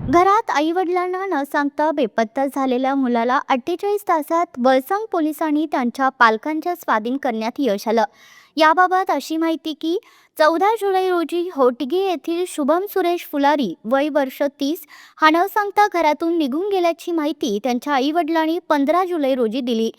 घरात आई-वडिलांना न सांगता बेपत्ता झालेल्या मुलाला 48 तासात वळसंग पोलिसांनी त्यांच्या पालकांच्या स्वाधीन करण्यात यश आलं. याबाबत अशी माहिती की 14 जुलै रोजी होटगे येथील शुभम सुरेश फुलारी वय वर्ष 30 हा न सांगता घरातून निघून गेल्याची माहिती त्यांच्या आई-वडिलांनी 15 जुलै रोजी दिली.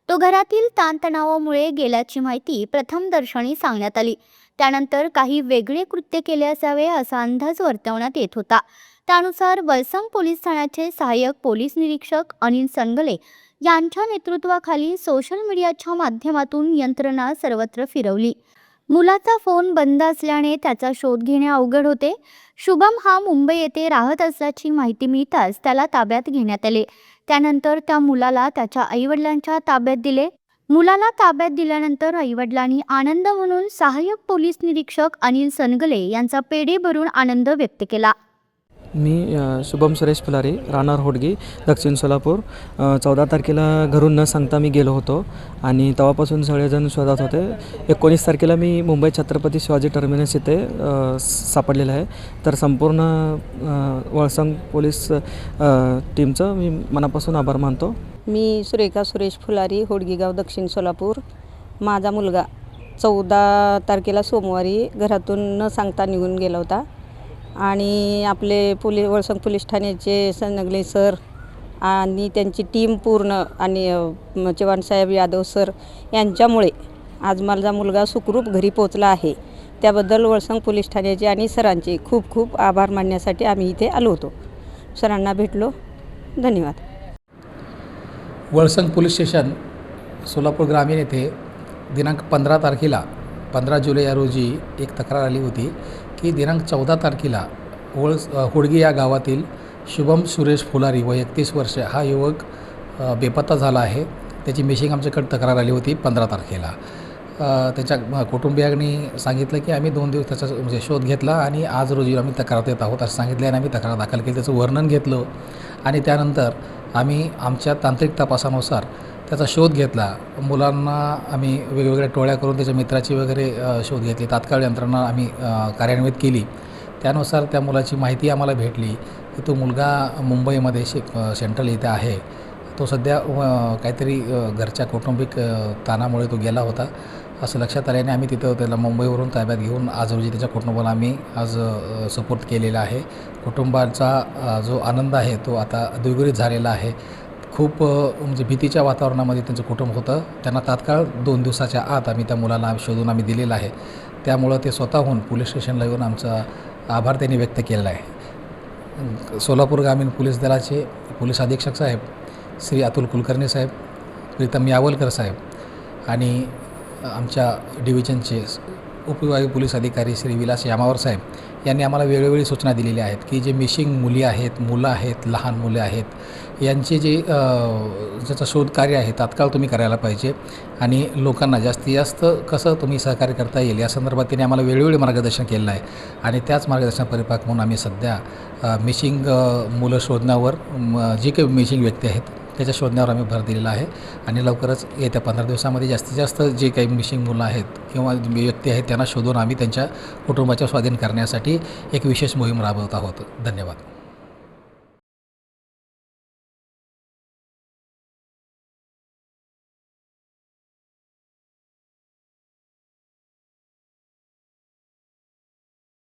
तो घरातील ताणतणावामुळे गेल्याची माहिती प्रथमदर्शनी सांगण्यात आली. त्यानंतर काही वेगळे कृत्य केले असावे असा अंदाज वर्तवण्यात येत होता. त्यानुसार वळसंग पोलीस ठाण्याचे सहाय्यक पोलीस निरीक्षक अनिल सनगले यांच्या नेतृत्वाखाली सोशल मीडियाच्या माध्यमातून यंत्रणा सर्वत्र फिरवली. मुलाचा फोन बंद असल्याने त्याचा शोध घेणे अवघड होते. शुभम हा मुंबई येथे राहत असल्याची माहिती मिळताच त्याला ताब्यात घेण्यात आले. त्यानंतर त्या मुलाला त्याच्या आईवडिलांच्या ताब्यात दिले. मुलाला ताब्यात दिल्यानंतर आईवडिलांनी आनंद म्हणून सहाय्यक पोलीस निरीक्षक अनिल सनगले यांचा पेढे भरून आनंद व्यक्त केला. मी शुभम सुरेश फुलारी, राहणार होटगी, दक्षिण सोलापूर. 14 तारखेला घरून न सांगता मी गेलो होतो आणि तेव्हापासून सगळेजण शोधात होते. 19 तारखेला मी मुंबई छत्रपती शिवाजी टर्मिनस येथे सापडलेलं आहे. तर संपूर्ण वळसंग पोलीस टीमचं मी मनापासून आभार मानतो. मी सुरेखा सुरेश फुलारी, होडगी गाव, दक्षिण सोलापूर. माझा मुलगा 14 तारखेला सोमवारी घरातून न सांगता निघून गेला होता आणि आपले वळसंग पोलीस ठाण्याचे सनगले सर आणि त्यांची टीम पूर्ण आणि चव्हाणसाहेब यादव सर यांच्यामुळे आज माझा मुलगा सुखरूप घरी पोचला आहे. त्याबद्दल वळसंग पोलीस ठाण्याचे आणि सरांचे खूप खूप आभार मानण्यासाठी आम्ही इथे आलो होतो. सरांना भेटलो. धन्यवाद. वळसंग पोलीस स्टेशन सोलापूर ग्रामीण येथे दिनांक 15 तारखेला 15 जुलै या रोजी एक तक्रार आली होती की दिनांक 14 तारखेला होडगी या गावातील शुभम सुरेश फुलारी वय 31 वर्ष हा युवक बेपत्ता झाला आहे. त्याची मिसिंग आमच्याकडे तक्रार आली होती 15 तारखेला. त्याच्या कुटुंबियांनी सांगितलं की आम्ही 2 दिवस त्याचा म्हणजे शोध घेतला आणि आज रोजी आम्ही तक्रार देत आहोत असं सांगितलं आणि आम्ही तक्रार दाखल केली. त्याचं वर्णन घेतलं आणि त्यानंतर आम्ही आमच्या तांत्रिक तपासानुसार त्याचा शोध घेतला. मुलांना आम्ही वेगवेगळ्या टोळ्या करून त्याच्या मित्राची वगैरे शोध घेतली. तात्काळ यंत्रणा आम्ही कार्यान्वित केली. त्यानुसार त्या मुलाची माहिती आम्हाला भेटली की तो मुलगा मुंबईमध्ये सेंट्रल इथे आहे. तो सध्या काहीतरी घरच्या कौटुंबिक ताणामुळे तो गेला होता असं लक्षात आल्याने आम्ही तिथं त्याला मुंबईवरून ताब्यात घेऊन आज रोजी त्याच्या कुटुंबाला आम्ही आज सुपूर्द केलेला आहे. कुटुंबाचा जो आनंद आहे तो आता द्विगुणित झालेला आहे. खूप म्हणजे भीतीच्या वातावरणामध्ये त्यांचं कुटुंब होतं. त्यांना तात्काळ 2 दिवसाच्या आत आम्ही त्या मुलाला शोधून आम्ही दिलेला आहे. त्यामुळं ते स्वतःहून पोलीस स्टेशनला येऊन आमचा आभार त्यांनी व्यक्त केलेला आहे. सोलापूर ग्रामीण पोलीस दलाचे पोलीस अधीक्षक साहेब श्री अतुल कुलकर्णी साहेब, प्रीतम यावलकर साहेब आणि आमच्या डिव्हिजनचे उपविभागीय पोलीस अधिकारी श्री विलास यामावर साहेब यांनी आम्हाला वेळोवेळी सूचना दिलेल्या आहेत की जे मिसिंग मुली आहेत, मुलं आहेत, लहान मुले आहेत यांचे ज्याचं शोध कार्य आहे तात्काळ तुम्ही करायला पाहिजे आणि लोकांना जास्तीत जास्त कसं तुम्ही सहकार्य करता येईल या संदर्भात त्यांनी आम्हाला वेळोवेळी मार्गदर्शन केलेलं आहे. आणि त्याच मार्गदर्शन परिपाक म्हणून आम्ही सध्या मिसिंग मुलं शोधण्यावर जी काही मिसिंग व्यक्ती आहेत त्याच्या शोधण्यावर आम्ही भर दिलेला आहे आणि लवकरच येत्या 15 दिवसामध्ये जास्तीत जास्त जे काही मिसिंग मुलं आहेत किंवा व्यक्ती आहेत त्यांना शोधून आम्ही त्यांच्या कुटुंबाच्या स्वाधीन करण्यासाठी एक विशेष मोहीम राबवत आहोत. धन्यवाद.